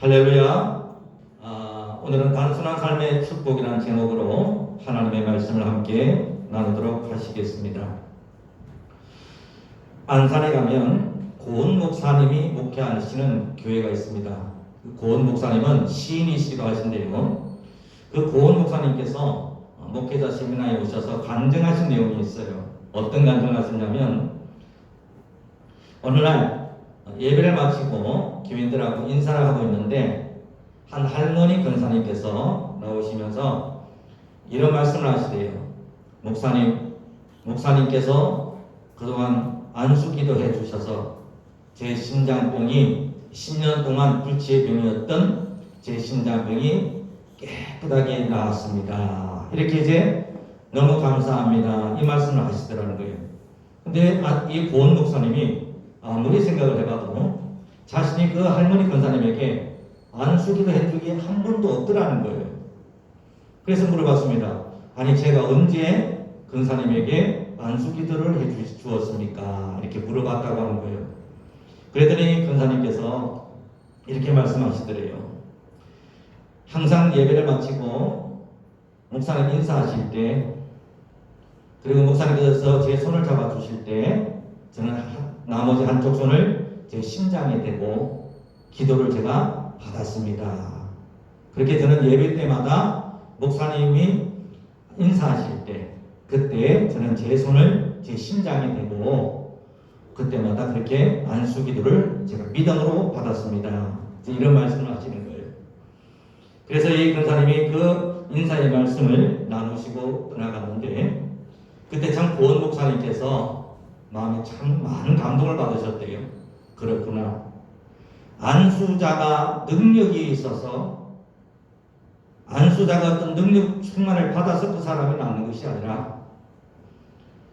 할렐루야. 오늘은 단순한 삶의 축복이라는 제목으로 하나님의 말씀을 함께 나누도록 하시겠습니다. 안산에 가면 고은 목사님이 목회하시는 교회가 있습니다. 그 고은 목사님은 시인이시기도 하신데요. 그 고은 목사님께서 목회자 세미나에 오셔서 간증하신 내용이 있어요. 어떤 간증을 하셨냐면, 어느 날 예배를 마치고 교인들하고 인사를 하고 있는데 한 할머니 권사님께서 나오시면서 이런 말씀을 하시대요. 목사님께서 그동안 안수기도 해주셔서 제 심장병이 10년 동안 불치의 병이었던 제 심장병이 깨끗하게 나았습니다. 이렇게 이제 너무 감사합니다, 이 말씀을 하시더라는 거예요. 근데 이 고은 목사님이 아무리 생각을 해봐도 자신이 그 할머니 권사님에게 안수기도 해주기 한 번도 없더라는 거예요. 그래서 물어봤습니다. 아니, 제가 언제 권사님에게 안수기도를 해주었습니까? 이렇게 물어봤다고 하는 거예요. 그랬더니 권사님께서 이렇게 말씀하시더래요. 항상 예배를 마치고 목사님 인사하실 때, 그리고 목사님께서 제 손을 잡아주실 때 저는 나머지 한쪽 손을 제 심장에 대고 기도를 제가 받았습니다. 그렇게 저는 예배 때마다 목사님이 인사하실 때 그때 저는 제 손을 제 심장에 대고 그때마다 그렇게 안수 기도를 제가 믿음으로 받았습니다. 이런 말씀을 하시는 거예요. 그래서 이 권사님이 그 인사의 말씀을 나누시고 떠나갔는데, 그때 참 고은 목사님께서 마음에 참 많은 감동을 받으셨대요. 그렇구나. 안수자가 능력이 있어서 안수자가 어떤 능력 충만을 받아서 그 사람이 낫는 것이 아니라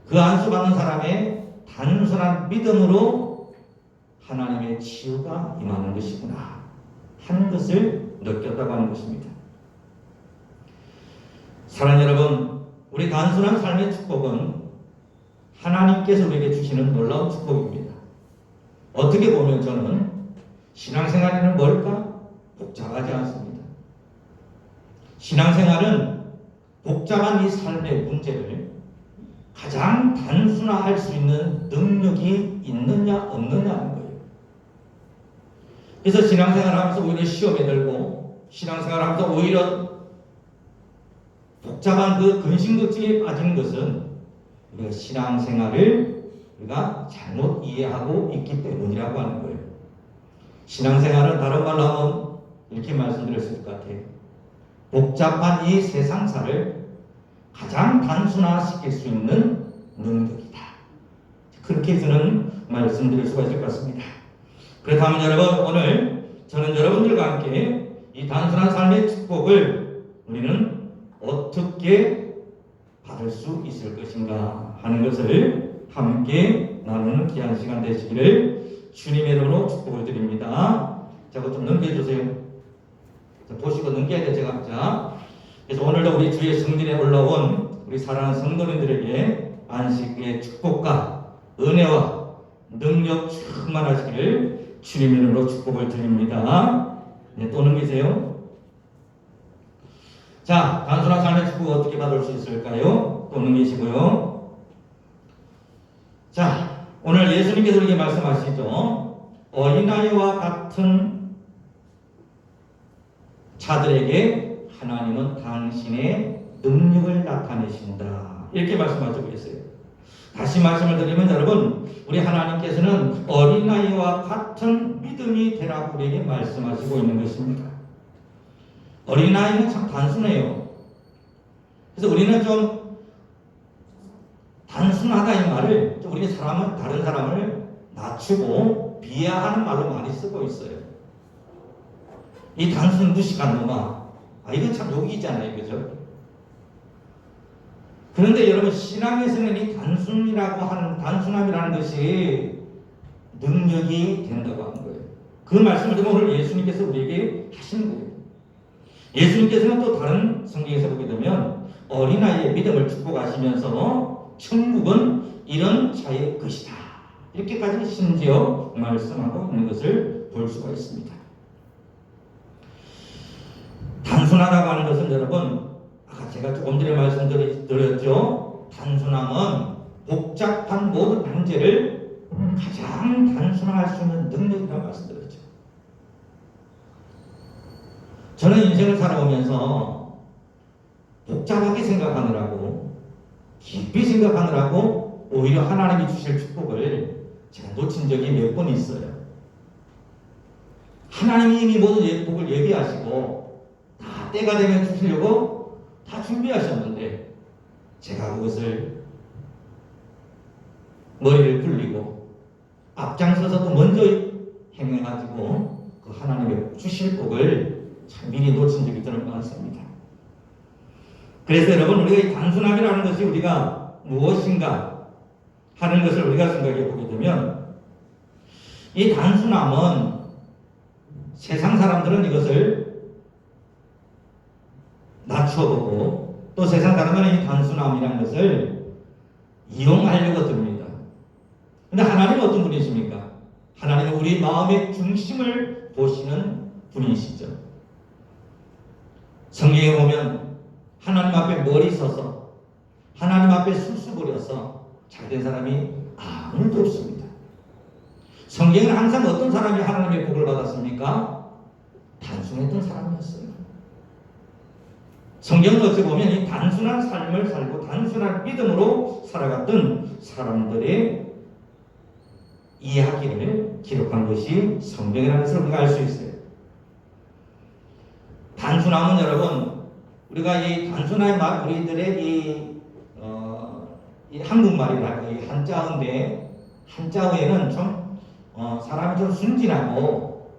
그 안수받는 사람의 단순한 믿음으로 하나님의 치유가 임하는 것이구나 하는 것을 느꼈다고 하는 것입니다. 사랑하는 여러분, 우리 단순한 삶의 축복은 하나님께서 우리에게 주시는 놀라운 축복입니다. 어떻게 보면 저는 신앙생활에는 뭘까? 복잡하지 않습니다. 신앙생활은 복잡한 이 삶의 문제를 가장 단순화할 수 있는 능력이 있느냐 없느냐는 거예요. 그래서 신앙생활을 하면서 오히려 시험에 들고, 신앙생활을 하면서 오히려 복잡한 그 근심걱정에 빠지는 것은 우리가 신앙생활을 우리가 잘못 이해하고 있기 때문이라고 하는 거예요. 신앙생활은 다른 말로 하면 이렇게 말씀드릴 수 있을 것 같아요. 복잡한 이 세상사를 가장 단순화시킬 수 있는 능력이다. 그렇게 저는 말씀드릴 수가 있을 것 같습니다. 그렇다면 여러분, 오늘 저는 여러분들과 함께 이 단순한 삶의 축복을 우리는 어떻게 받을 수 있을 것인가 하는 것을 함께 나누는 귀한 시간 되시기를 주님의 이름으로 축복을 드립니다. 자, 그거 좀 넘겨주세요. 자, 보시고 넘겨야 돼, 제가. 자, 그래서 오늘도 우리 주의 성전에 올라온 우리 사랑하는 성도님들에게 안식의 축복과 은혜와 능력 충만하시기를 주님의 이름으로 축복을 드립니다. 네, 또 넘기세요. 자, 단순한 삶의 축복 어떻게 받을 수 있을까요? 또 넘기시고요. 자, 오늘 예수님께서 우리에게 말씀하시죠. 어린아이와 같은 자들에게 하나님은 당신의 능력을 나타내신다, 이렇게 말씀하시고 계세요. 다시 말씀을 드리면 여러분, 우리 하나님께서는 어린아이와 같은 믿음이 되라고 우리에게 말씀하시고 있는 것입니다. 어린아이는 참 단순해요. 그래서 우리는 좀 단순하다 이 말을 우리 다른 사람을 낮추고 비하하는 말로 많이 쓰고 있어요. 이 단순 무식한 놈아, 이건 참 욕이잖아요, 그죠? 그런데 여러분, 신앙에서는 이 단순함이라는 것이 능력이 된다고 하는 거예요. 그 말씀을 듣고 오늘 예수님께서 우리에게 하시는 거예요. 예수님께서는 또 다른 성경에서 보게 되면 어린아이의 믿음을 축복하시면서 천국은 이런 자의 것이다, 이렇게까지 심지어 말씀하고 있는 것을 볼 수가 있습니다. 단순하다고 하는 것은 여러분, 아까 제가 조금 전에 말씀드렸죠. 단순함은 복잡한 모든 문제를 가장 단순화할 수 있는 능력이라고 말씀드렸죠. 저는 인생을 살아오면서 복잡하게 생각하느라고, 깊이 생각하느라고 오히려 하나님이 주실 축복을 제가 놓친 적이 몇 번 있어요. 하나님이 이미 모든 복을 예비하시고 다 때가 되면 주시려고 다 준비하셨는데, 제가 그것을 머리를 굴리고 앞장서서 또 먼저 행해가지고 그 하나님의 주실 복을 참 미리 놓친 적이 저는 많습니다. 그래서 여러분, 우리가 이 단순함이라는 것이 우리가 무엇인가 하는 것을 우리가 생각해 보게 되면, 이 단순함은 세상 사람들은 이것을 낮춰보고 또 세상 사람들은 이 단순함이라는 것을 이용하려고 듭니다. 근데 하나님은 어떤 분이십니까? 하나님은 우리 마음의 중심을 보시는 분이시죠. 성경에 보면 하나님 앞에 머리 서서 하나님 앞에 술수부려서 잘된 사람이 아무도 없습니다. 성경은 항상 어떤 사람이 하나님의 복을 받았습니까? 단순했던 사람이었어요. 성경은 어찌 보면 이 단순한 삶을 살고 단순한 믿음으로 살아갔던 사람들의 이야기를 기록한 것이 성경이라는 것을 우리가 알 수 있어요. 단순함은 여러분, 우리가 이 단순한 말, 우리들의 이 한국말이랄까, 이 한자어인데, 한자어에는 좀 사람이 좀 순진하고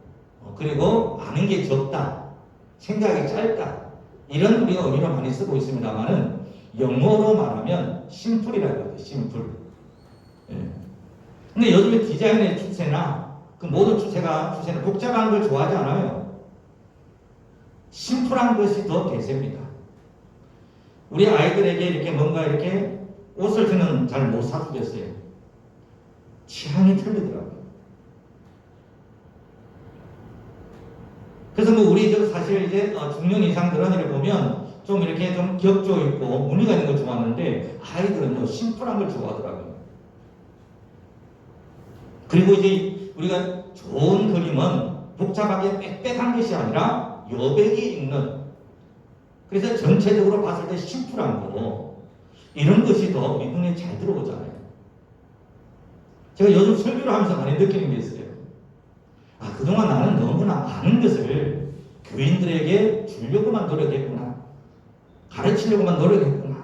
그리고 아는 게 적다, 생각이 짧다, 이런 우리가 의미로 많이 쓰고 있습니다만은 영어로 말하면 심플이라고 해요. 심플. 예. 근데 요즘에 디자인의 추세나 그 모든 추세는 복잡한 걸 좋아하지 않아요. 심플한 것이 더 대세입니다. 우리 아이들에게 이렇게 뭔가 이렇게 옷을 저는 잘 못 사주겠어요. 취향이 틀리더라고요. 그래서 뭐 우리 사실 이제 중년 이상들은 이렇게 보면 좀 이렇게 좀 격조 있고 무늬가 있는 걸 좋아하는데, 아이들은요 심플한 걸 좋아하더라고요. 그리고 이제 우리가 좋은 그림은 복잡하게 빽빽한 것이 아니라 여백이 있는, 그래서 전체적으로 봤을 때 심플한 거, 이런 것이 더 우리 눈에 잘 들어오잖아요. 제가 요즘 설교를 하면서 많이 느끼는 게 있어요. 그동안 나는 너무나 많은 것을 교인들에게 주려고만 노력했구나, 가르치려고만 노력했구나.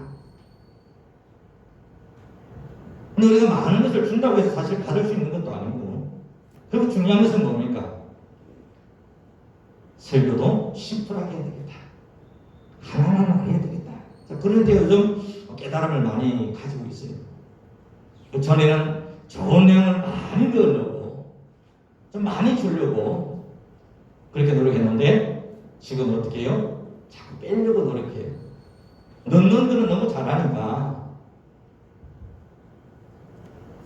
근데 우리가 많은 것을 준다고 해서 사실 받을 수 있는 것도 아니고, 그리고 중요한 것은 뭡니까? 설교도 심플하게 해야 되겠다, 하나하나 해야 되겠다. 그런 데 요즘 깨달음을 많이 가지고 있어요. 전에는 좋은 내용을 많이 배우려고, 좀 많이 주려고 그렇게 노력했는데, 지금 어떻게 해요? 자꾸 빼려고 노력해요. 넣는 거는 너무 잘하니까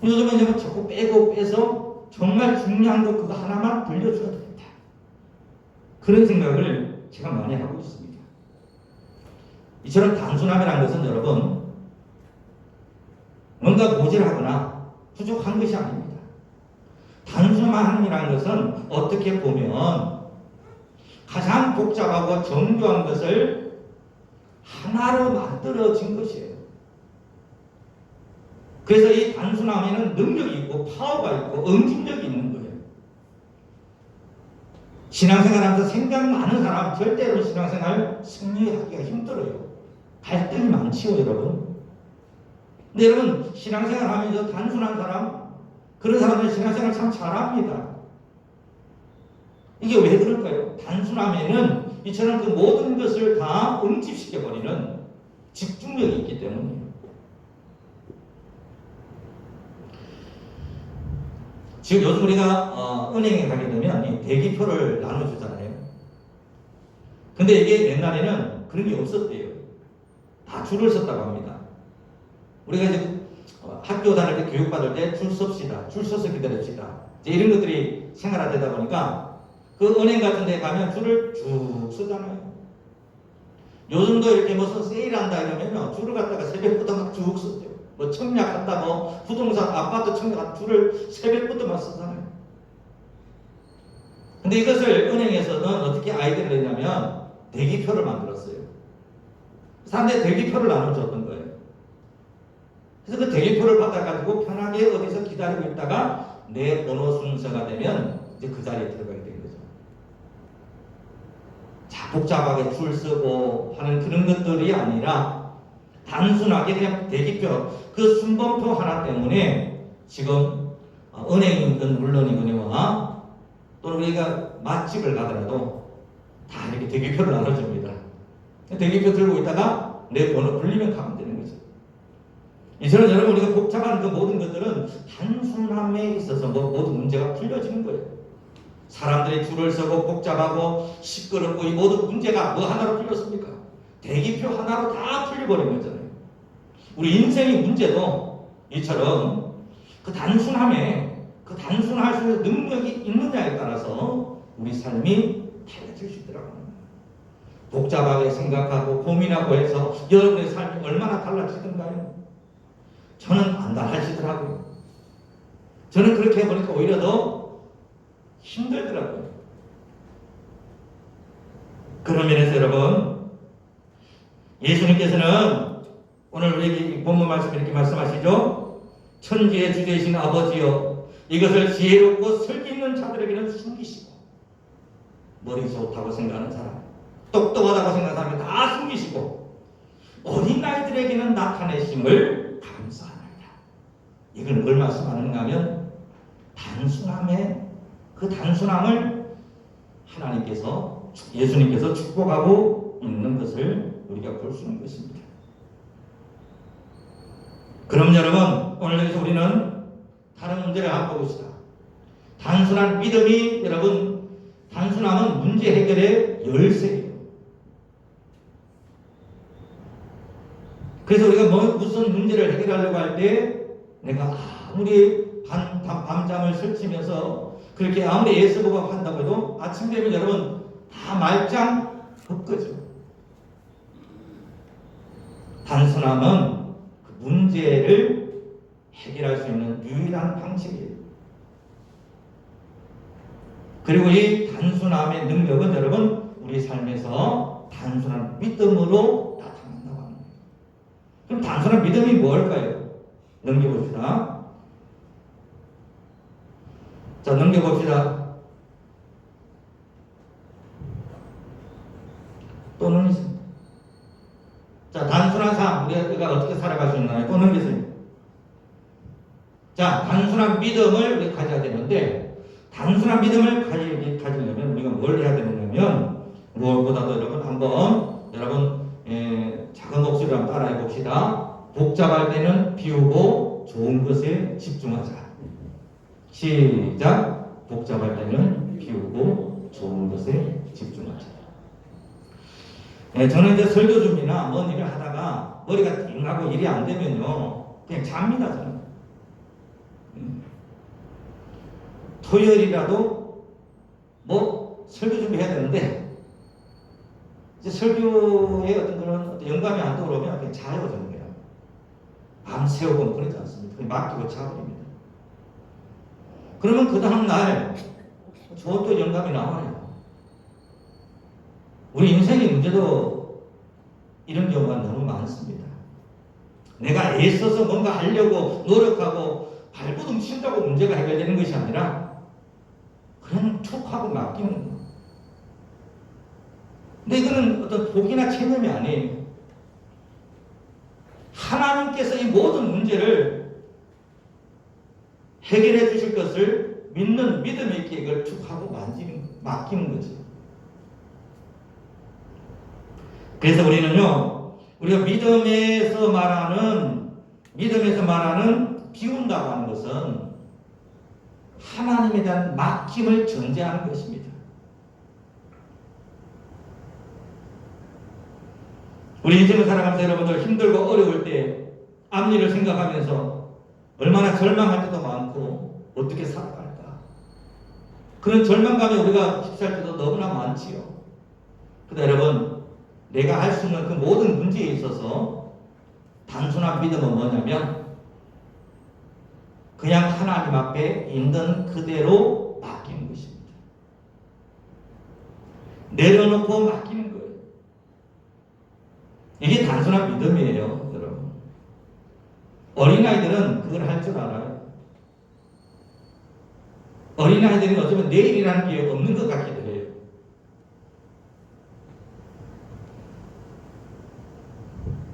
요즘은 이제 자꾸 빼고 빼서 정말 중요한 거 그거 하나만 들려줘야 되겠다, 그런 생각을 제가 많이 하고 있습니다. 이처럼 단순함이라는 것은 여러분, 뭔가 모자라거나 부족한 것이 아닙니다. 단순함이라는 것은 어떻게 보면 가장 복잡하고 정교한 것을 하나로 만들어진 것이에요. 그래서 이 단순함에는 능력이 있고 파워가 있고 응집력이 있는 거예요. 신앙생활하면서 생각 많은 사람 절대로 신앙생활 승리하기가 힘들어요. 갈등이 많지요, 여러분. 근데 여러분, 신앙생활 하면서 단순한 사람, 그런 사람들 신앙생활 참 잘합니다. 이게 왜 그럴까요? 단순함에는 이처럼 그 모든 것을 다 응집시켜버리는 집중력이 있기 때문이에요. 지금 요즘 우리가 은행에 가게 되면 이 대기표를 나눠주잖아요. 근데 이게 옛날에는 그런 게 없었대요. 다 줄을 섰다고 합니다. 우리가 이제 학교 다닐 때 교육받을 때 줄 섭시다, 줄 서서 기다립시다, 이런 것들이 생활화되다 보니까 그 은행 같은 데 가면 줄을 쭉 서잖아요. 요즘도 이렇게 무슨 세일한다 이러면요, 줄을 갖다가 새벽부터 막 쭉 썼죠. 뭐 청약한다, 뭐 부동산 아파트 청약 줄을 새벽부터 막 쓰잖아요. 근데 이것을 은행에서는 어떻게 아이디어를 냈냐면 대기표를 만들었어요. 사람들이 대기표를 나눠줬던 거예요. 그래서 그 대기표를 받아가지고 편하게 어디서 기다리고 있다가 내 번호 순서가 되면 이제 그 자리에 들어가게 된 거죠. 자, 복잡하게 줄 서고 하는 그런 것들이 아니라 단순하게 그냥 대기표, 그 순번표 하나 때문에 지금 은행이든 물론이거니와 또는 우리가 맛집을 가더라도 다 이렇게 대기표를 나눠줍니다. 대기표 들고 있다가 내 번호 불리면 가면 되는 거죠. 이제는 여러분, 우리가 복잡한 그 모든 것들은 단순함에 있어서 모든 문제가 풀려지는 거예요. 사람들이 줄을 서고 복잡하고 시끄럽고 이 모든 문제가 뭐 하나로 풀렸습니까? 대기표 하나로 다 풀려버린 거잖아요. 우리 인생의 문제도 이처럼 그 단순함에, 그 단순할 수 있는 능력이 있느냐에 따라서 우리 삶이 달라질 수 있더라고요. 복잡하게 생각하고 고민하고 해서 여러분의 삶이 얼마나 달라지던가요? 저는 안 달라지더라고요. 저는 그렇게 해보니까 오히려 더 힘들더라고요. 그런 면에서 여러분, 예수님께서는 오늘 우리에게 본문 말씀 이렇게 말씀하시죠. 천지의 주 되신 아버지여, 이것을 지혜롭고 설기 있는 자들에게는 숨기시고, 머리 좋다고 생각하는 사람, 똑똑하다고 생각하는 사람이 다 숨기시고, 어린아이들에게는 나타내심을 감사합니다. 이걸 뭘 말씀하는가 하면 단순함에, 그 단순함을 하나님께서, 예수님께서 축복하고 있는 것을 우리가 볼 수 있는 것입니다. 그럼 여러분, 오늘 여기서 우리는 다른 문제를 한번 봅시다. 단순한 믿음이, 여러분, 단순함은 문제 해결의 열쇠예요. 그래서 우리가 무슨 문제를 해결하려고 할 때 내가 아무리 밤잠을 설치면서 그렇게 아무리 예수보고 한다고 해도 아침 되면 여러분 다 말짱 헛거죠. 단순함은 그 문제를 해결할 수 있는 유일한 방식이에요. 그리고 이 단순함의 능력은 여러분 우리 삶에서 단순한 믿음으로 나타난다고 합니다. 그럼 단순한 믿음이 뭘까요? 넘겨봅시다. 자, 넘겨봅시다. 또는 있습니다. 자, 단순한 삶, 우리가 어떻게 살아갈 수 있나요? 또 넘기세요. 자, 단순한 믿음을 우리가 가져야 되는데, 단순한 믿음을 가지려면 우리가 뭘 해야 되느냐면, 무엇보다도 여러분 한번, 작은 목소리로 한번 따라해 봅시다. 복잡할 때는 비우고 좋은 것에 집중하자. 시작. 복잡할 때는 비우고 좋은 것에 집중하자. 저는 이제 설교 준비나 뭔 일을 하다가 머리가 띵하고 일이 안 되면요, 그냥 잡니다, 저는. 토요일이라도 뭐 설교 준비해야 되는데, 이제 설교에 어떤 그런 영감이 안 떠오르면 그냥 자요, 저는 그냥. 밤새우고 그러지 않습니다. 그냥 맡기고 자버립니다. 그러면 그 다음날 좋은 또 영감이 나와요. 우리 인생의 문제도 이런 경우가 너무 많습니다. 내가 애써서 뭔가 하려고 노력하고 발버둥 친다고 문제가 해결되는 것이 아니라 그냥 툭 하고 맡기는 거예요. 근데 이거는 어떤 복이나 체념이 아니에요. 하나님께서 이 모든 문제를 해결해 주실 것을 믿는 믿음 있게 이걸 툭 하고 맡기는 거죠. 그래서 우리는요, 우리가 믿음에서 말하는 비운다고 하는 것은 하나님에 대한 맡김을 전제하는 것입니다. 우리 인생을 살아가면서 여러분들 힘들고 어려울 때 앞일을 생각하면서 얼마나 절망할 때도 많고 어떻게 살아갈까, 그런 절망감에 우리가 휩싸일 때도 너무나 많지요. 그런데 여러분, 내가 할 수 있는 그 모든 문제에 있어서 단순한 믿음은 뭐냐면 그냥 하나님 앞에 있는 그대로 맡기는 것입니다. 내려놓고 맡기는 거예요. 이게 단순한 믿음이에요, 여러분. 어린아이들은 그걸 할 줄 알아요. 어린아이들은 어쩌면 내일이라는 게 없는 것 같기도 해요.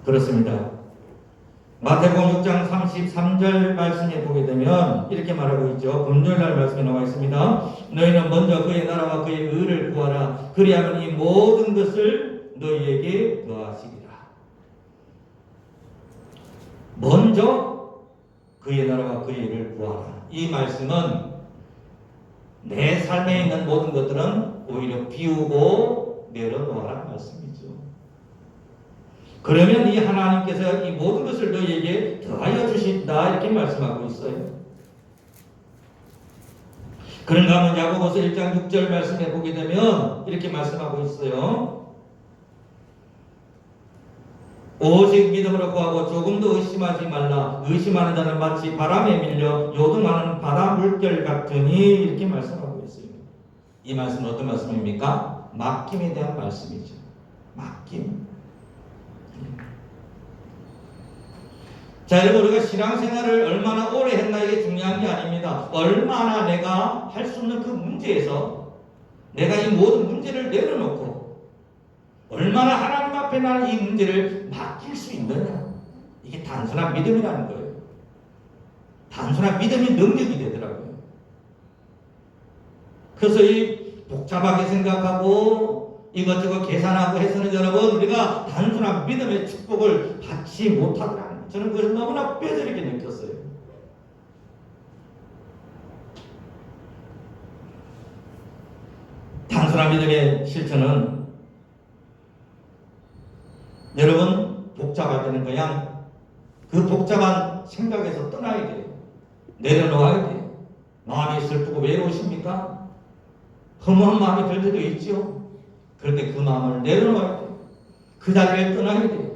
그렇습니다. 마태복음 6장 33절 말씀에 보게 되면 이렇게 말하고 있죠. 금요일날 말씀에 나와 있습니다. 너희는 먼저 그의 나라와 그의 의를 구하라. 그리하면 이 모든 것을 너희에게 더하시리라. 먼저 그의 나라와 그의 의를 구하라. 이 말씀은 내 삶에 있는 모든 것들은 오히려 비우고 내려놓아라는 말씀이죠. 그러면 이 하나님께서 이 모든 것을 너희에게 더하여 주신다 이렇게 말씀하고 있어요. 그런가 하면 야고보서 1장 6절 말씀에 보게 되면 이렇게 말씀하고 있어요. 오직 믿음으로 구하고 조금도 의심하지 말라. 의심하는 자는 마치 바람에 밀려 요동하는 바다 물결 같으니 이렇게 말씀하고 있어요. 이 말씀은 어떤 말씀입니까? 맡김에 대한 말씀이죠. 맡김. 자, 여러분, 우리가 신앙생활을 얼마나 오래 했나 이게 중요한 게 아닙니다. 얼마나 내가 할 수 없는 그 문제에서 내가 이 모든 문제를 내려놓고 얼마나 하나님 앞에 나는 이 문제를 맡길 수 있느냐. 이게 단순한 믿음이라는 거예요. 단순한 믿음이 능력이 되더라고요. 그래서 이 복잡하게 생각하고 이것저것 계산하고 해서는 여러분 우리가 단순한 믿음의 축복을 받지 못하더라고요. 저는 그것을 너무나 뼈저리게 느꼈어요. 단순한 믿음의 실천은 여러분 복잡하다는 거야. 그 복잡한 생각에서 떠나야 돼요. 내려놓아야 돼요. 마음이 슬프고 외로우십니까? 허무한 마음이 들 때도 있죠. 그럴 때 그 마음을 내려놓아야 돼요. 그 자리를 떠나야 돼요.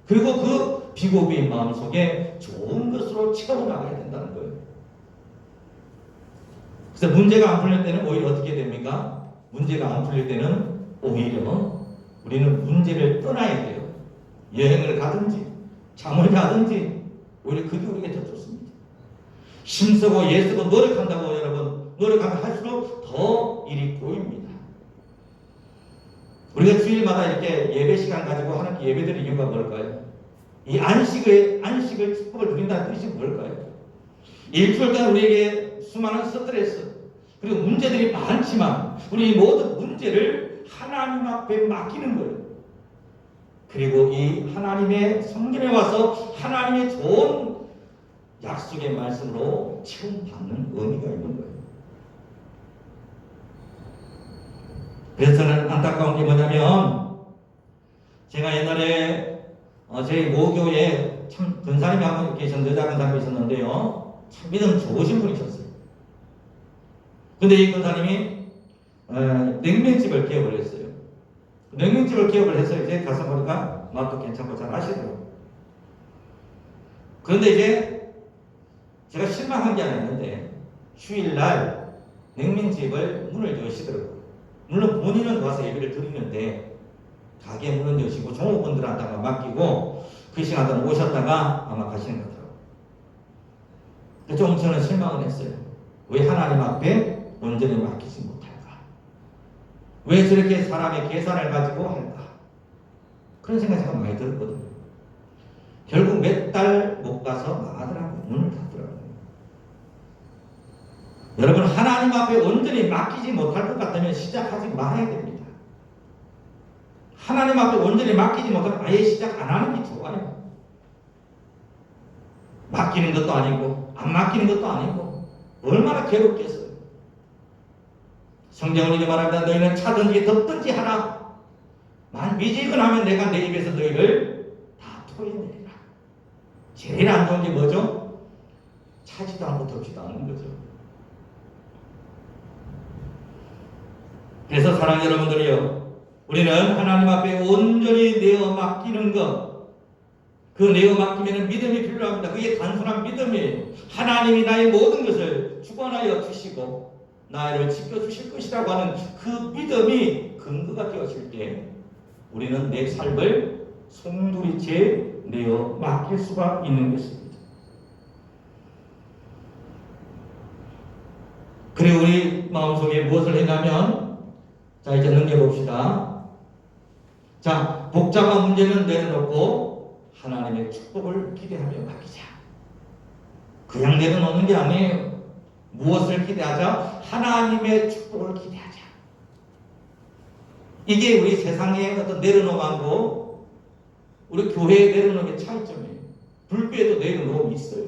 그리고 그 비고비인 마음 속에 좋은 것으로 채워나가야 된다는 거예요. 그래서 문제가 안 풀릴 때는 오히려 어떻게 됩니까? 문제가 안 풀릴 때는 오히려 우리는 문제를 떠나야 돼요. 여행을 가든지 잠을 자든지 오히려 그게 우리에게 더 좋습니다. 힘쓰고 애쓰고 노력한다고 여러분 노력하면 할수록 더 일이 꼬입니다. 우리가 주일마다 이렇게 예배 시간 가지고 하나님께 예배드릴 이유가 뭘까요? 이 안식을 축복을 누린다는 뜻이 뭘까요? 일주일 동안 우리에게 수많은 스트레스 그리고 문제들이 많지만 우리 모든 문제를 하나님 앞에 맡기는 거예요. 그리고 이 하나님의 성전에 와서 하나님의 좋은 약속의 말씀으로 채움받는 의미가 있는 거예요. 그래서 저는 안타까운 게 뭐냐면 제가 옛날에 저희 모교에 참 근사님이 한 분 계셨는데 여자 근사님이 있었는데요. 참 믿음 좋으신 분이셨어요. 근데 이 근사님이 냉면집을 개업을 했어요. 냉면집을 개업을 해서 이제 가서 보니까 맛도 괜찮고 잘 하시더라고요. 그런데 이제 제가 실망한 게 하나 있는데 휴일날 냉면집을 문을 여시더라고요. 물론 본인은 와서 예배를 드리는데 가게 문을 여시고 종업원들한테만 맡기고 그 시간에 오셨다가 아마 가시는 거더라고요. 좀 저는 실망을 했어요. 왜 하나님 앞에 온전히 맡기지 못할까? 왜 저렇게 사람의 계산을 가지고 할까? 그런 생각이 제가 많이 들었거든요. 결국 몇 달 못 가서 망하더라고요. 문을 닫더라고요. 여러분 하나님 앞에 온전히 맡기지 못할 것 같다면 시작하지 말아야 됩니다. 하나님 앞에 온전히 맡기지 못하면 아예 시작 안 하는 게 좋아요. 맡기는 것도 아니고 안 맡기는 것도 아니고 얼마나 괴롭겠어요. 성경은 이렇게 말합니다. 너희는 차든지 덮든지 하라. 만 미지근하면 내가 내 입에서 너희를 다 토해내리라. 제일 안 좋은 게 뭐죠? 차지도 않고 덮지도 않는 거죠. 그래서 사랑하는 여러분들이요, 우리는 하나님 앞에 온전히 내어 맡기는 것, 그 내어 맡기면 믿음이 필요합니다. 그게 단순한 믿음이에요. 하나님이 나의 모든 것을 주관하여 주시고 나를 지켜주실 것이라고 하는 그 믿음이 근거가 되었을 때 우리는 내 삶을 송두리째 내어 맡길 수가 있는 것입니다. 그리고 우리 마음속에 무엇을 했냐면, 자, 이제 넘겨봅시다. 자, 복잡한 문제는 내려놓고 하나님의 축복을 기대하며 맡기자. 그냥 내려놓는 게 아니에요. 무엇을 기대하자? 하나님의 축복을 기대하자. 이게 우리 세상의 어떤 내려놓음하고 우리 교회에 내려놓음의 차이점이에요. 불교에도 내려놓음이 있어요.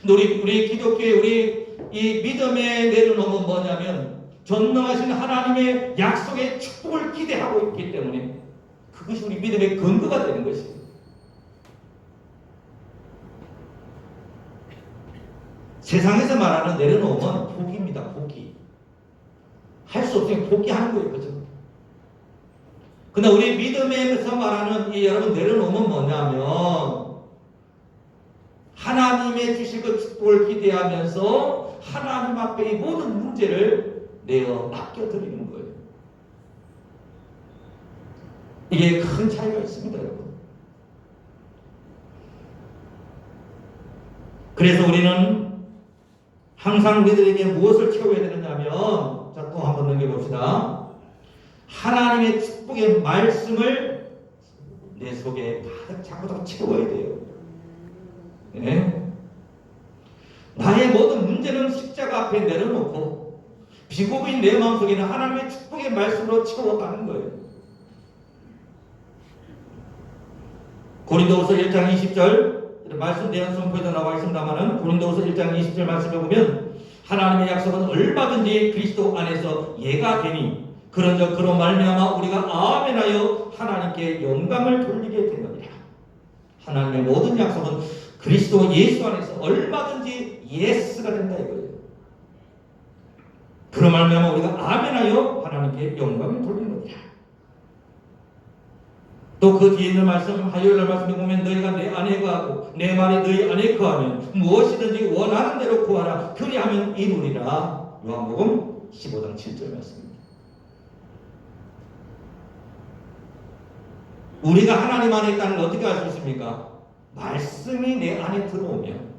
근데 우리 기독교의 우리 이 믿음의 내려놓음은 뭐냐면 전능하신 하나님의 약속의 축복을 기대하고 있기 때문에 그것이 우리 믿음의 근거가 되는 것이에요. 세상에서 말하는 내려놓음은 포기입니다. 포기. 할 수 없으면 포기하는 거예요. 그죠? 근데 우리 믿음에서 말하는 이 여러분 내려놓음은 뭐냐면 하나님의 주실 그 축복을 기대하면서 하나님 앞에 이 모든 문제를 내어 맡겨드리는 거예요. 이게 큰 차이가 있습니다, 여러분. 그래서 우리는 항상 우리들에게 무엇을 채워야 되느냐면, 자, 또 한번 넘겨봅시다. 하나님의 축복의 말씀을 내 속에 가득 차고 채워야 돼요. 네? 나의 모든 문제는 십자가 앞에 내려놓고 비고비인 내 마음속에는 하나님의 축복의 말씀으로 채워가는 거예요. 고린도후서 1장 20절 말씀 대한 선포에도 나와 있습니다만 고린도후서 1장 20절 말씀에 보면 하나님의 약속은 얼마든지 그리스도 안에서 예가 되니 그런즉 그로 말미암아 우리가 아멘하여 하나님께 영광을 돌리게 되느니라. 하나님의 모든 약속은 그리스도 예수 안에서 얼마든지 예스가 된다 이거예요. 그로 말미암아 우리가 아멘하여 하나님께 영광을 돌리느니라. 또 그 뒤에 있는 말씀, 화요일날 말씀에 보면 너희가 내 안에 거하고 내 말이 너희 안에 거하면 무엇이든지 원하는 대로 구하라. 그리하면 이루리라. 요한복음 15장 7절 말씀입니다. 우리가 하나님 안에 있다는 걸 어떻게 알 수 있습니까? 말씀이 내 안에 들어오면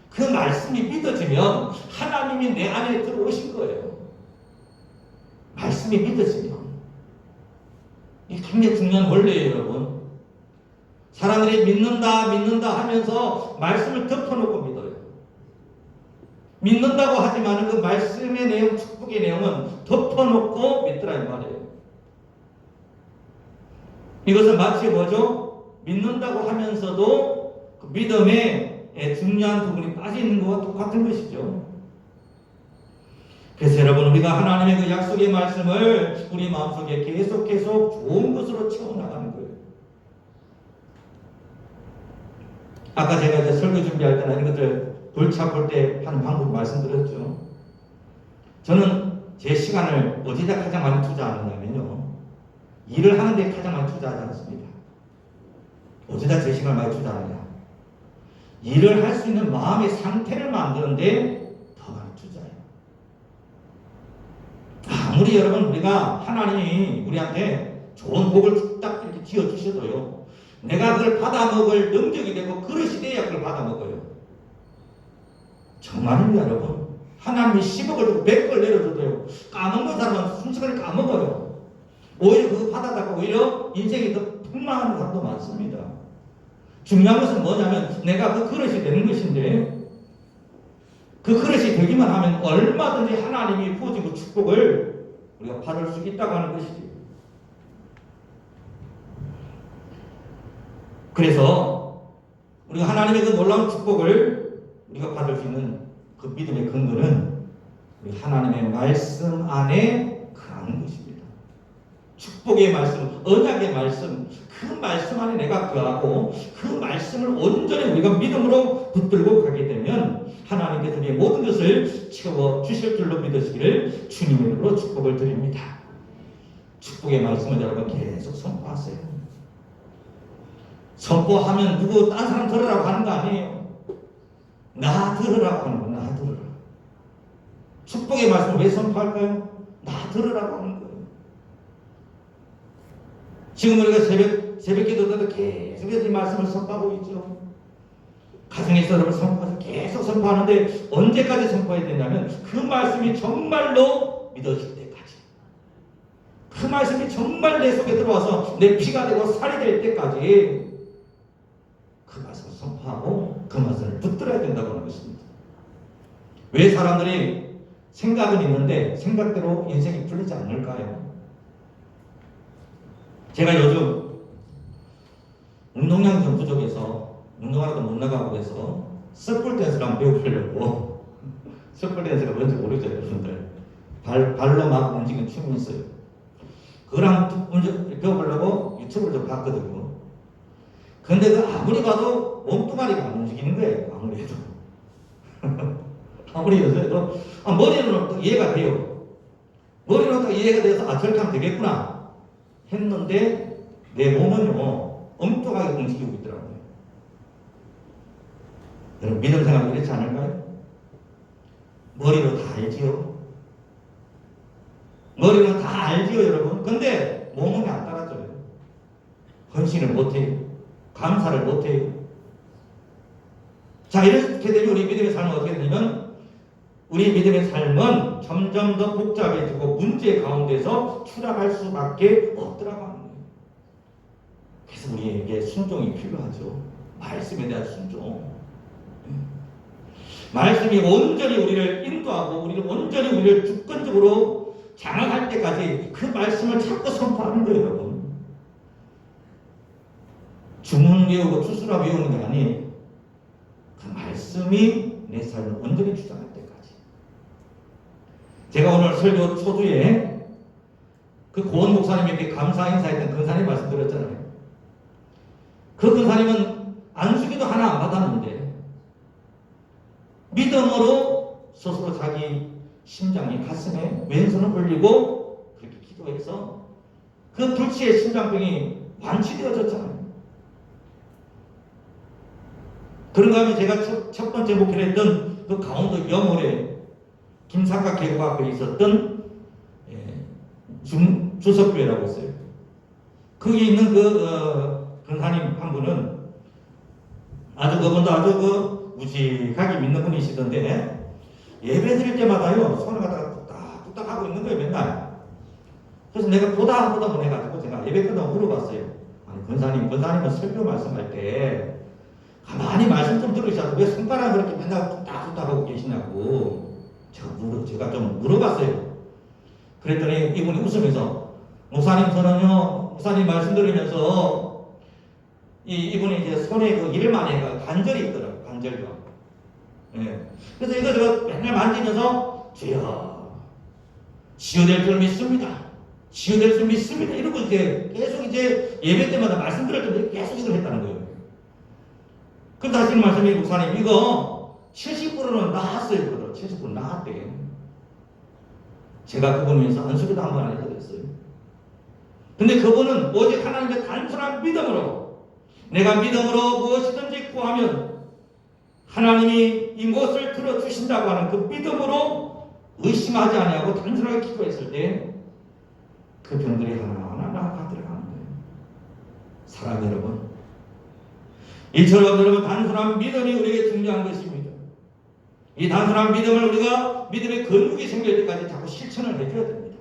그 말씀이 믿어지면 하나님이 내 안에 들어오신 거예요. 말씀이 믿어지면. 이게 굉장히 중요한 원리예요, 여러분. 사람들이 믿는다 하면서 말씀을 덮어놓고 믿어요. 믿는다고 하지만 그 말씀의 내용, 축복의 내용은 덮어놓고 믿더라 이 말이에요. 이것은 마치 뭐죠? 믿는다고 하면서도 그 믿음의 중요한 부분이 빠져 있는 것과 똑같은 것이죠. 그래서 여러분 우리가 하나님의 그 약속의 말씀을 우리 마음속에 계속 좋은 것으로 채워나가는 거예요. 아까 제가 이제 설교 준비할 때나 이런 것들 골치 아플 때 하는 방법 말씀드렸죠. 저는 제 시간을 어디다 가장 많이 투자하느냐면요. 일을 하는데 가장 많이 투자하지 않습니다. 어디다 제 시간을 많이 투자하느냐. 일을 할 수 있는 마음의 상태를 만드는데 더 많이 투자해요. 아무리 여러분 우리가 하나님이 우리한테 좋은 복을 딱 이렇게 지어주셔도요. 내가 그걸 받아먹을 능력이 되고 그릇이 돼야 그걸 받아먹어요. 정말입니다 여러분. 하나님이 10억을 주고 100억을 내려줘도요. 까먹는 사람은 순식간에 까먹어요. 오히려 그거 받아다가 오히려 인생이 더 풍망하는 사람도 많습니다. 중요한 것은 뭐냐면 내가 그 그릇이 되는 것인데 그 그릇이 되기만 하면 얼마든지 하나님이 부어주고 축복을 우리가 받을 수 있다고 하는 것이지. 그래서 우리가 하나님의 그 놀라운 축복을 우리가 받을 수 있는 그 믿음의 근거는 우리 하나님의 말씀 안에 거하는 것입니다. 축복의 말씀, 언약의 말씀, 그 말씀 안에 내가 거하고 그 말씀을 온전히 우리가 믿음으로 붙들고 가게 되면 하나님께서 우리의 모든 것을 채워주실 줄로 믿으시기를 주님의 이름으로 축복을 드립니다. 축복의 말씀을 여러분 계속 선포하세요. 선포하면 누구 딴 사람 들으라고 하는 거 아니에요. 나 들으라고 하는 거야. 나 들으라. 축복의 말씀을 왜 선포할까요? 나 들으라고 하는 거예요. 지금 우리가 새벽 기도 때도 계속해서 이 말씀을 선포하고 있죠. 가정에서 여러분 선포해서 계속 선포하는데 언제까지 선포해야 되냐면 그 말씀이 정말로 믿어질 때까지, 그 말씀이 정말 내 속에 들어와서 내 피가 되고 살이 될 때까지 그 말씀을 선포하고 그 말씀을 붙들어야 된다고 하는 것입니다. 왜 사람들이 생각은 있는데 생각대로 인생이 풀리지 않을까요? 제가 요즘 운동량이 좀 부족해서 운동하러도 못 나가고 해서 서클 댄스를 한번 배워보려고. 서클 댄스가 뭔지 모르죠 여러분들. 발로 막 움직이는 춤이 있어요. 그걸 한번 배워보려고 유튜브를 좀 봤거든요. 근데 그 아무리 봐도 몸뚱아리가 안 움직이는 거예요. 아무리 해도. 아무리 해도 머리로는 딱 이해가 돼요. 머리로는 딱 이해가 돼서 저렇게 하면 되겠구나 했는데 내 몸은요 엉뚱하게 움직이고 있더라고요. 여러분 믿음 생활이 그렇지 않을까요? 머리로 다 알지요. 머리로 다 알지요 여러분. 근데 몸은 안 따라줘요. 헌신을 못해요. 감사를 못해요. 자, 이렇게 되면 우리 믿음의 삶은 어떻게 되냐면 우리 믿음의 삶은 점점 더 복잡해지고 문제 가운데서 추락할 수밖에 없더라고 하는 거예요. 그래서 우리에게 순종이 필요하죠. 말씀에 대한 순종. 말씀이 온전히 우리를 인도하고 우리를 주권적으로 장악할 때까지 그 말씀을 자꾸 선포하는 거예요 여러분. 주문 외우고 주수라 외우는 게 아니에요. 그 말씀이 내 삶을 온전히 주장할 때까지. 제가 오늘 설교 초두에 그 고은 목사님에게 감사 인사했던 근사님 말씀드렸잖아요. 그 근사님은 안수기도 하나 안 받았는데 믿음으로 스스로 자기 심장이 가슴에 왼손을 올리고 그렇게 기도해서 그 불치의 심장병이 완치되어졌잖아요. 그런가 하면 제가 첫 번째 목회를 했던 그 강원도 영월에 김삼각 계곡 앞에 있었던 주석교회라고 있어요. 거기 있는 그 근사님 한 분은 그분도 아주 무식하게 믿는 분이시던데 예배 드릴 때마다요 손을 갖다가 뚝딱 하고 있는 거예요 맨날. 그래서 내가 보다 보내가지고 제가 예배 끝나고 물어봤어요. 아니 근사님은 설교 말씀할 때 가만히 말씀 좀 들으셔서 왜 손가락을 그렇게 맨날 뚝딱 하고 계시냐고 제가 좀 물어봤어요. 그랬더니 이분이 웃으면서 목사님 저는요 목사님 말씀 들으면서 이분이 이제 손에 그 일만에 관절이 있더라고요. 관절과. 예. 그래서 이거 제가 맨날 만지면서 주여 치유될 줄 믿습니다. 치유될 줄 믿습니다. 이러고 이제 계속 이제 예배 때마다 말씀 들을 때마다 계속 이걸 했다는 거예요. 그럼 다시 말씀이 목사님 이거 70%는 나았어요. 그러더라고요. 70% 나았대. 제가 그분 위해서 안수기도 한 번 안 해드렸어요. 근데 그분은 오직 하나님의 단순한 믿음으로 내가 믿음으로 무엇이든지 구하면 하나님이 이 무엇을 들어주신다고 하는 그 믿음으로 의심하지 아니하고 단순하게 기도했을 때 그 병들이 하나하나 나아가 들어가는 거예요. 사랑하는 여러분, 이처럼 여러분 단순한 믿음이 우리에게 중요한 것입니다. 이 단순한 믿음을 우리가 믿음의 근육이 생길 때까지 자꾸 실천을 해줘야 됩니다.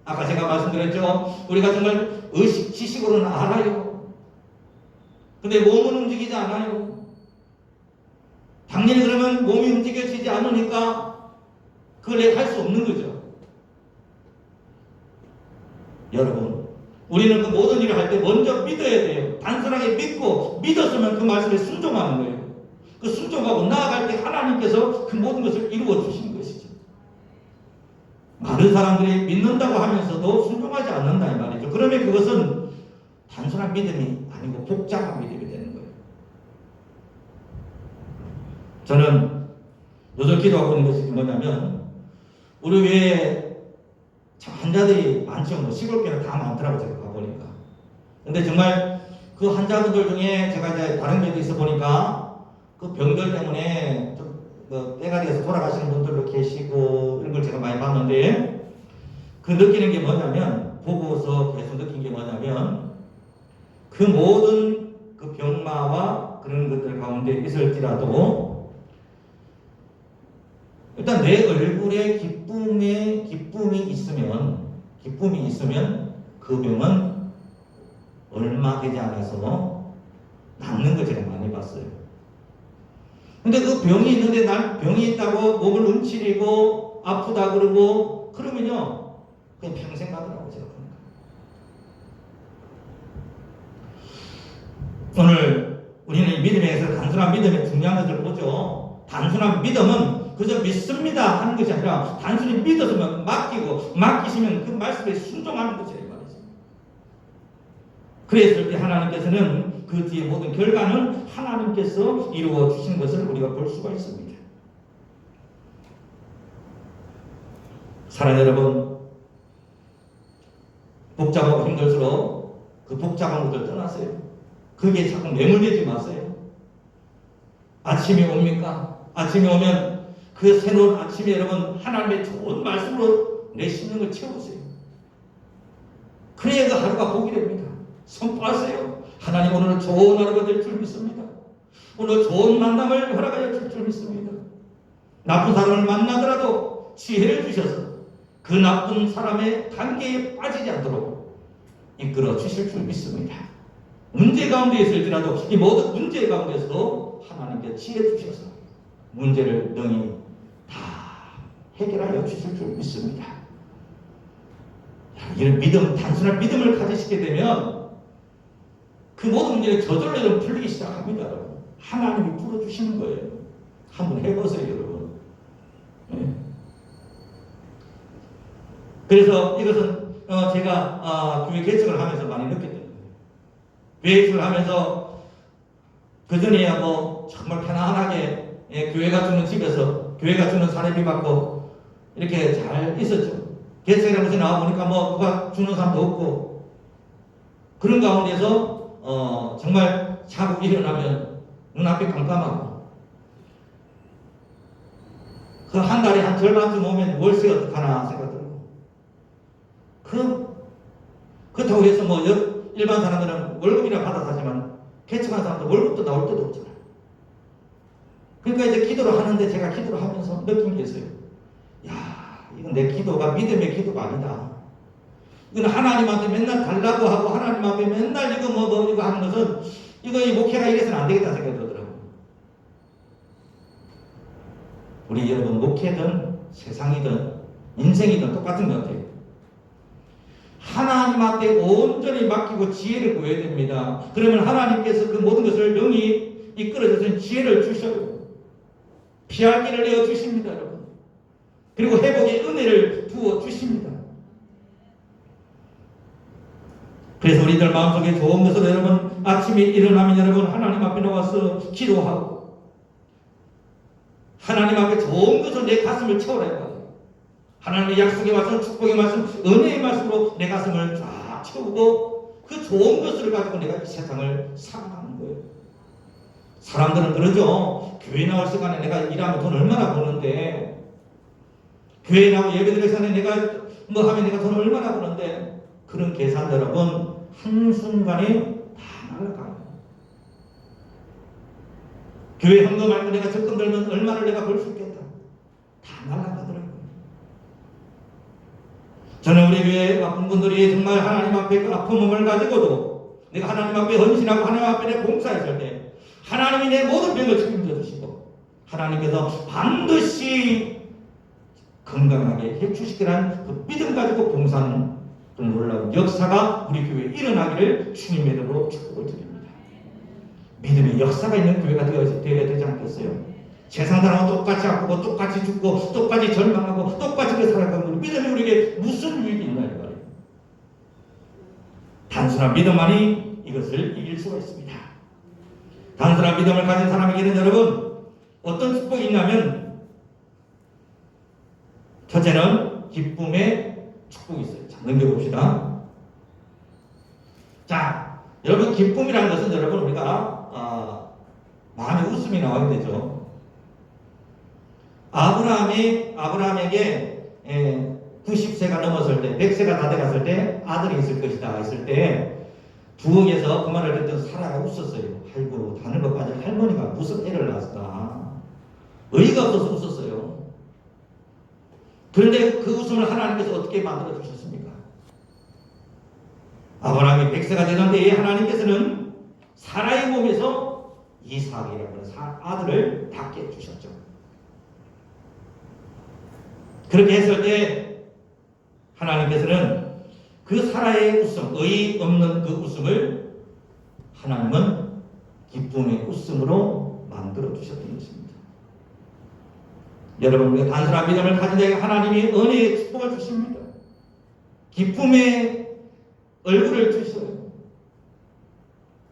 아까 제가 말씀드렸죠. 우리가 정말 의식, 지식으로는 알아요. 근데 몸은 움직이지 않아요. 당연히 그러면 몸이 움직여지지 않으니까 그걸 할 수 없는 거죠. 여러분, 우리는 그 모든 일을 할 때 먼저 믿어야 돼요. 단순하게 믿고 믿었으면 그 말씀에 순종하는 거예요. 그 순종하고 나아갈 때 하나님께서 그 모든 것을 이루어 주시는 것이죠. 많은 사람들이 믿는다고 하면서도 순종하지 않는다 이 말이죠. 그러면 그것은 단순한 믿음이 아니고 복잡한 믿음이 되는 거예요. 저는 요즘 기도하고 있는 것이 뭐냐면 우리 왜 참 환자들이 많죠. 뭐 시골교는 다 많더라고 제가 가보니까. 근데 정말 그 환자분들 중에 제가 이제 다른 데도 있어 보니까 그 병들 때문에 좀 때가리에서 돌아가시는 분들도 계시고 이런 걸 제가 많이 봤는데 그 느끼는 게 뭐냐면 보고서 계속 느낀 게 뭐냐면 그 모든 그 병마와 그런 것들 가운데 있을지라도 일단 내 얼굴에 기쁨이 있으면 그 병은 얼마 되지 않아서 낫는 거 제가 많이 봤어요. 근데 그 병이 있는데 난 병이 있다고 몸을 움츠리고 아프다 그러고 그러면요 그냥 평생 가더라고 제가 보니까. 오늘 우리는 믿음에서 단순한 믿음의 중요한 것을 보죠. 단순한 믿음은 그저 믿습니다 하는 것이 아니라 단순히 믿었으면 맡기시면 그 말씀에 순종하는 것이에요. 그랬을 때 하나님께서는 그 뒤에 모든 결과는 하나님께서 이루어 주시는 것을 우리가 볼 수가 있습니다. 사랑하는 여러분, 복잡하고 힘들수록 그 복잡한 것들 떠나세요. 그게 자꾸 매몰되지 마세요. 아침이 옵니까? 아침이 오면 그 새로운 아침에 여러분 하나님의 좋은 말씀으로 내 심령을 채우세요. 그래야 그 하루가 복이 됩니다. 선포하세요. 하나님 오늘 좋은 하루가 될 줄 믿습니다. 오늘 좋은 만남을 허락하여 줄 줄 믿습니다. 나쁜 사람을 만나더라도 지혜를 주셔서 그 나쁜 사람의 관계에 빠지지 않도록 이끌어 주실 줄 믿습니다. 문제 가운데 있을지라도 이 모든 문제 가운데서도 하나님께 지혜 주셔서 문제를 능히 다 해결하여 주실 줄 믿습니다. 이런 믿음, 단순한 믿음을 가지시게 되면 그 모든 문제는 저절로 풀리기 시작합니다. 여러분. 하나님이 풀어주시는 거예요. 한번 해보세요, 여러분. 네. 그래서 이것은 제가 교회 개척을 하면서 많이 느꼈던 거예요. 교회 개척을 하면서 그 전에 뭐 정말 편안하게 교회가 주는 집에서 교회가 주는 사례비 받고 이렇게 잘 있었죠. 개척을 하면서 나와보니까 뭐 누가 주는 사람도 없고 그런 가운데서 정말 자고 일어나면 눈앞이 깜깜하고 그 한 달에 한 절반쯤 오면 월세 어떡하나 생각 들고 그렇다고 해서 뭐 일반 사람들은 월급이나 받아서 하지만 개척한 사람들 월급도 나올 때도 없잖아요. 그러니까 이제 기도를 하는데 제가 기도를 하면서 느낀 게 있어요. 야, 이건 내 기도가 믿음의 기도가 아니다. 이건 하나님한테 맨날 달라고 하고 하나님 앞에 맨날 이거 하는 것은 이 목회가 이래서는 안 되겠다 생각이 들더라고요. 우리 여러분 목회든 세상이든 인생이든 똑같은 것 같아요. 하나님 앞에 온전히 맡기고 지혜를 구해야 됩니다. 그러면 하나님께서 그 모든 것을 능히 이끌어줘서 지혜를 주셔요. 피할 길을 내어 주십니다, 여러분. 그리고 회복의 은혜를 부어 주십니다. 그래서 우리들 마음속에 좋은 것을 여러분 아침에 일어나면 여러분 하나님 앞에 나와서 기도하고 하나님 앞에 좋은 것을 내 가슴을 채워라 해요. 하나님의 약속의 말씀, 축복의 말씀, 은혜의 말씀으로 내 가슴을 쫙 채우고 그 좋은 것을 가지고 내가 이 세상을 살아가는 거예요. 사람들은 그러죠. 교회 나올 시간에 내가 일하면 돈 얼마나 버는데 교회 나오고 예배드릴 시간에 내가 뭐 하면 내가 돈 얼마나 버는데 그런 계산 여러분 한순간에 다 날아가요. 교회 헌금 말고 내가 적금 들면 얼마를 내가 벌 수 있겠다. 다 날아가더라고요. 저는 우리 교회 아픈 분들이 정말 하나님 앞에 그 아픈 몸을 가지고도 내가 하나님 앞에 헌신하고 하나님 앞에 내 봉사했을 때 하나님이 내 모든 병을 책임져 주시고 하나님께서 반드시 건강하게 해주시기란 그 믿음 가지고 봉사하는 그런 놀라운 역사가 우리 교회에 일어나기를 주님의 이름으로 축복을 드립니다. 믿음의 역사가 있는 교회가 되어야 되지 않겠어요? 세상 사람은 똑같이 아프고 똑같이 죽고 똑같이 절망하고 똑같이 살아가는 믿음이 우리에게 무슨 유익이 있나 이 말이에요. 단순한 믿음만이 이것을 이길 수가 있습니다. 단순한 믿음을 가진 사람에게는 여러분 어떤 축복이 있냐면 첫째는 기쁨의 축복이 있어요. 자, 넘겨봅시다. 자, 여러분 기쁨이라는 것은 여러분 우리가 마음에 웃음이 나와야 되죠. 아브라함에게 90세가 넘었을 때, 100세가 다 돼갔을 때 아들이 있을 것이다 했을 때 부엌에서 그 말을 듣던 사라가 웃었어요. 아이고 다른 것 빠져 할머니가 무슨 애를 낳았을까. 의의가 없어서 웃었어요. 그런데 그 웃음을 하나님께서 어떻게 만들어 주셨습니까? 아브라함이 100세가 되는데 하나님께서는 사라의 몸에서 이삭이라고 하는 아들을 낳게 주셨죠. 그렇게 했을 때 하나님께서는 그 사라의 웃음, 의의 없는 그 웃음을 하나님은 기쁨의 웃음으로 만들어 주셨던 것입니다. 여러분, 우리가 단순한 믿음을 가진 자에게 하나님이 은혜의 축복을 주십니다. 기쁨의 얼굴을 주셔요.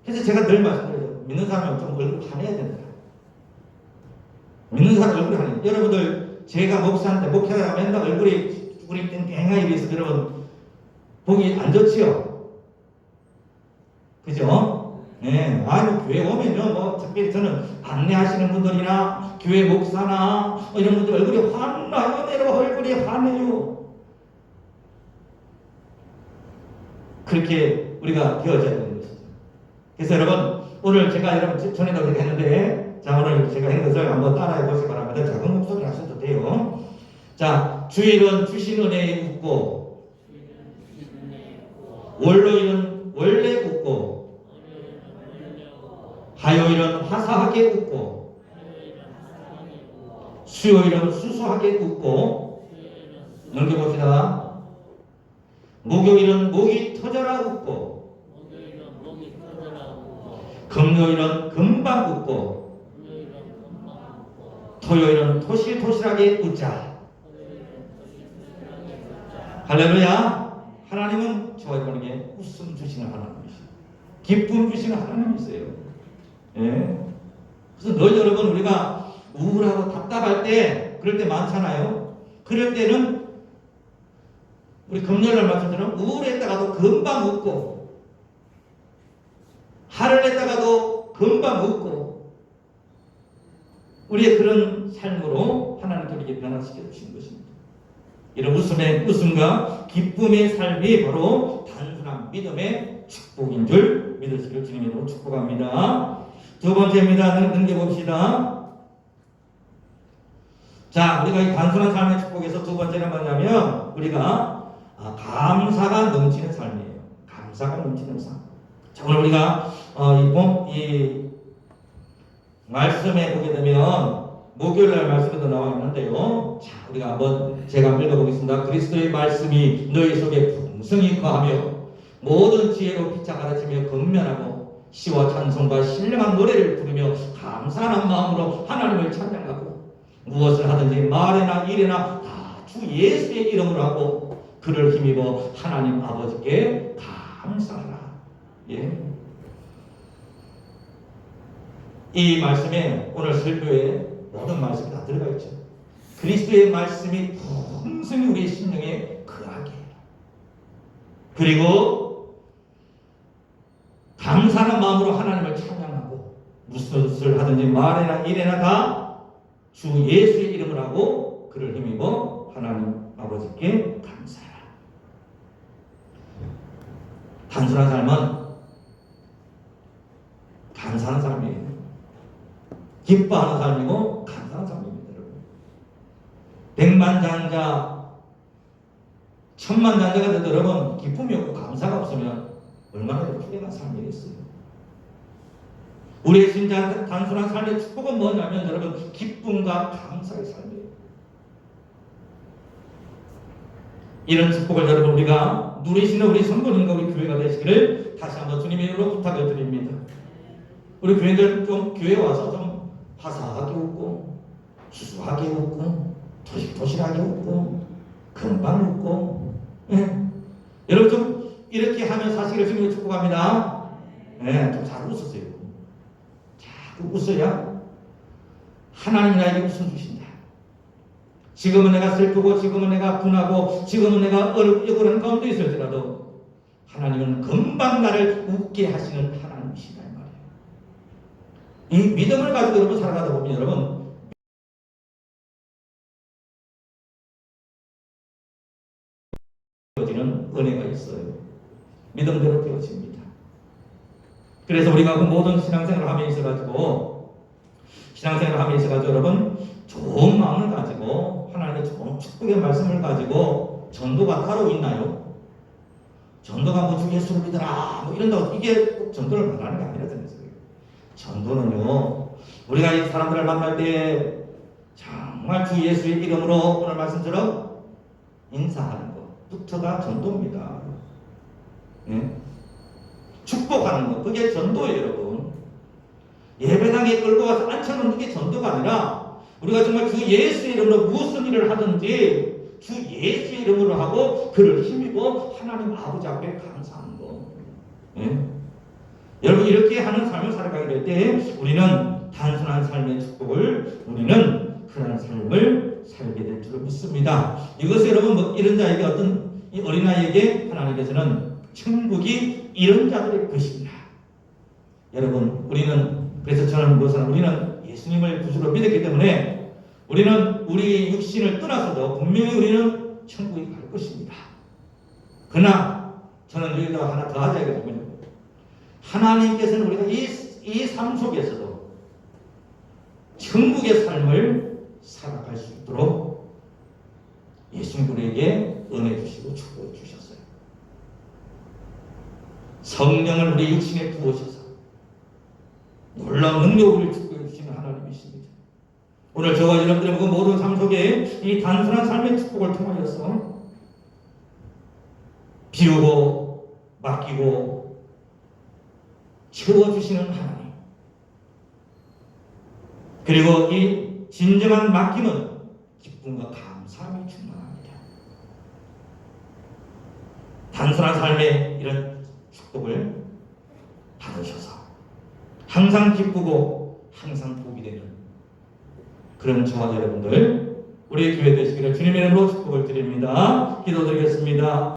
그래서 제가 늘 말씀드려요. 믿는 사람은 좀 얼굴 환해야 된다. 믿는 사람 얼굴이 환해요. 여러분들, 제가 목사한테 목회하다 맨날 얼굴이 우리 땡땡하게 비해서 여러분 보기 안 좋지요? 그죠? 네. 교회 오면요, 특별히 저는 안내하시는 분들이나 교회 목사나 이런 분들 얼굴이 환해요. 얼굴이 환해요. 그렇게 우리가 되어져야 되는 것이죠. 그래서 여러분, 오늘 제가 여러분 전에도 했는데, 자, 오늘 제가 한 것을 한번 따라해 보시기 바랍니다. 작은 목소리로 하셔도 돼요. 자, 주일은 주신 은혜에 웃고, 월요일은 원래 웃고, 화요일은 화사하게 웃고, 수요일은 수수하게 웃고, 넘겨봅시다. 목요일은 목이 터져라 웃고, 금요일은 금방 웃고, 토요일은 토실토실하게 웃자. 할렐루야. 하나님은 저와 여러분에게 웃음 주시는 하나님이시죠. 기쁨 주시는 하나님이세요. 예. 그래서 늘 여러분 우리가 우울하고 답답할 때 그럴 때 많잖아요. 그럴 때는 우리 금요일날 말씀처럼 우울했다가도 금방 웃고, 화를 냈다가도 금방 웃고, 우리의 그런 삶으로 하나님께 우리에게 변화시켜 주신 것입니다. 이런 웃음과 기쁨의 삶이 바로 단순한 믿음의 축복인 줄 믿으시길 주님의 이름으로 축복합니다. 두 번째입니다. 넘겨봅시다. 자, 우리가 이 단순한 삶의 축복에서 두 번째는 뭐냐면 우리가 감사가 넘치는 삶이에요. 감사가 넘치는 삶. 자, 오늘 우리가 이 말씀에 보게 되면 목요일날 말씀에도 나와 있는데요. 자, 우리가 한번 제가 읽어보겠습니다. 그리스도의 말씀이 너희 속에 풍성히 거하며 모든 지혜로 피차 가르치며 건면하고 시와 찬송과 신령한 노래를 부르며 감사하는 마음으로 하나님을 찬양하고 무엇을 하든지 말이나 일이나 다 주 예수의 이름으로 하고 그를 힘입어 하나님 아버지께 감사하라. 예. 이 말씀에 오늘 설교에 모든 말씀이 다 들어가 있죠. 그리스도의 말씀이 풍성히 우리의 심령에 거하게 해요. 그리고 감사하는 마음으로 하나님을 찬양하고 무엇을 하든지 말이나 일이나 다 주 예수의 이름을 하고 그를 힘입어 하나님 아버지께 감사하라. 단순한 삶은 감사하는 삶이에요. 기뻐하는 삶이고 감사하는 삶입니다. 여러분. 백만장자, 천만장자가 돼도 여러분 기쁨이 없고 감사가 없으면 얼마나 훌륭한 삶이겠어요. 우리의 진짜 단순한 삶의 축복은 뭐냐면 여러분 기쁨과 감사의 삶이에요. 이런 축복을 여러분 우리가 누리시는 우리 성도님과 우리 교회가 되시기를 다시 한번 주님의 이름으로 부탁을 드립니다. 우리 교회들 좀 교회에 와서 좀 화사하게 웃고 수수하게 웃고 토실토실하게 웃고 금방 웃고, 예. 여러분 좀 이렇게 하면 사실을 주님을 축복합니다. 예, 좀 잘 웃으세요. 자꾸 웃어야 하나님이 나에게 웃음 주신다. 지금은 내가 슬프고 지금은 내가 분하고 지금은 내가 억울한 가운데 있을지라도 하나님은 금방 나를 웃게 하시는 하나님이시다 이 말이에요. 이 믿음을 가지고 여러분 살아가다 보면 여러분 되어지는 은혜가 있어요. 믿음대로 되어집니다. 그래서 우리가 그 모든 신앙생활을 하며 있어가지고 여러분 좋은 마음을 가지고 하나님의 좋은 축복의 말씀을 가지고 전도가 따로 있나요? 전도가 뭐 주 예수를 믿어라 뭐 이런다고 이게 꼭 전도를 말하는 게 아니라는 거예요. 전도는요 우리가 이 사람들을 만날 때 정말 주 예수의 이름으로 오늘 말씀처럼 인사하는 것부터가 전도입니다. 예? 축복하는 것 그게 전도예요 여러분. 예배당에 끌고 가서 앉혀놓는 게 전도가 아니라 우리가 정말 주 예수의 이름으로 무슨 일을 하든지 주 예수의 이름으로 하고 그를 힘입어 하나님 아버지 앞에 감사하는 거. 예? 여러분 이렇게 하는 삶을 살아가게 될 때 우리는 단순한 삶의 축복을 우리는 그런 삶을 살게 될 줄 믿습니다. 이것이 여러분 뭐 이런 자에게 어떤 이 어린아이에게 하나님께서는 천국이 이런 자들의 것입니다. 여러분 우리는 그래서 저는 무엇은 우리는 예수님을 구주로 믿었기 때문에 우리는 우리 육신을 떠나서도 분명히 우리는 천국에 갈 것입니다. 그러나 저는 여기다가 하나 더 하자 이거군요. 하나님께서는 우리가 이 삶 속에서도 천국의 삶을 살아갈 수 있도록 예수님 우리에게 은혜 주시고 축복해 주셨어요. 성령을 우리 육신에 부으셔서 놀라운 능력을 축복해 주시는 하나님이십니다. 오늘 저와 여러분들의 그 모든 삶 속에 이 단순한 삶의 축복을 통하여서 비우고 맡기고 채워주시는 하나님, 그리고 이 진정한 맡김은 기쁨과 감사함이 충만합니다. 단순한 삶의 이런 축복을 받으셔서 항상 기쁘고 항상 복이 되는 그런 저와 여러분들 우리 교회 되시기를 주님의 이름으로 축복을 드립니다. 기도드리겠습니다.